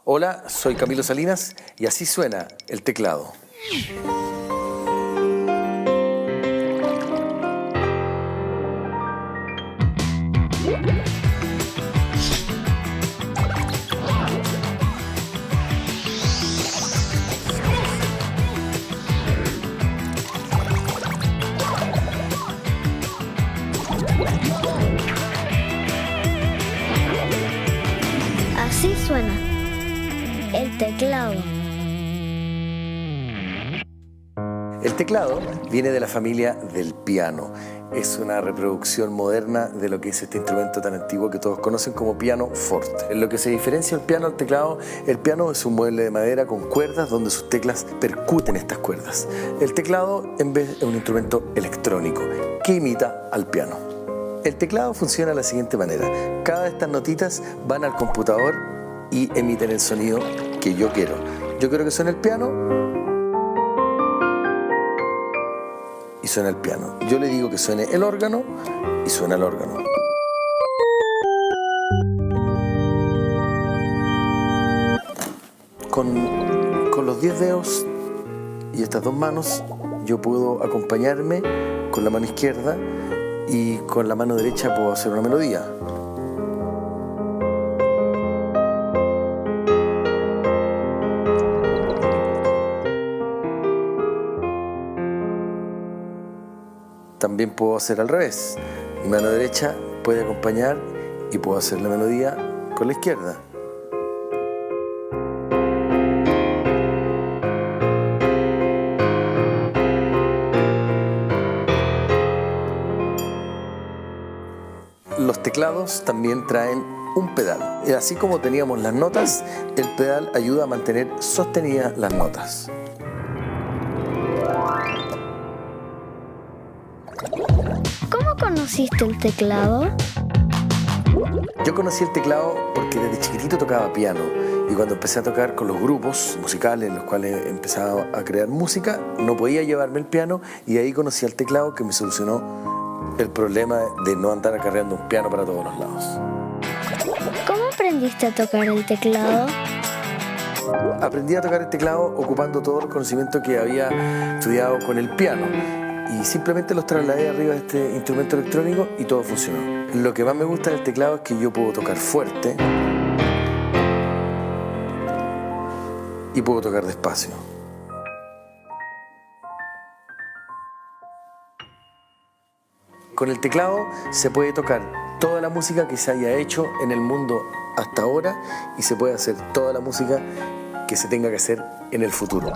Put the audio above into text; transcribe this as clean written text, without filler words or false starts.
Hola, soy Camilo Salinas y así suena el teclado. Así suena el teclado. El teclado viene de la familia del piano. Es una reproducción moderna de lo que es este instrumento tan antiguo que todos conocen como pianoforte. En lo que se diferencia el piano al teclado, el piano es un mueble de madera con cuerdas donde sus teclas percuten estas cuerdas. El teclado, en vez, es un instrumento electrónico que imita al piano. El teclado funciona de la siguiente manera. Cada de estas notitas van al computador y emiten el sonido que yo quiero. Yo quiero que suene el piano y suena el piano. Yo le digo que suene el órgano y suena el órgano. Con los 10 dedos y estas dos manos yo puedo acompañarme con la mano izquierda y con la mano derecha puedo hacer una melodía. También puedo hacer al revés. Mi mano derecha puede acompañar y puedo hacer la melodía con la izquierda. Los teclados también traen un pedal. Y así como teníamos las notas, el pedal ayuda a mantener sostenidas las notas. ¿Cómo conociste el teclado? Yo conocí el teclado porque desde chiquitito tocaba piano y cuando empecé a tocar con los grupos musicales en los cuales empezaba a crear música, no podía llevarme el piano y ahí conocí el teclado que me solucionó el problema de no andar acarreando un piano para todos los lados. ¿Cómo aprendiste a tocar el teclado? Aprendí a tocar el teclado ocupando todo el conocimiento que había estudiado con el piano y simplemente los trasladé arriba de este instrumento electrónico y todo funcionó. Lo que más me gusta del teclado es que yo puedo tocar fuerte y puedo tocar despacio. Con el teclado se puede tocar toda la música que se haya hecho en el mundo hasta ahora y se puede hacer toda la música que se tenga que hacer en el futuro.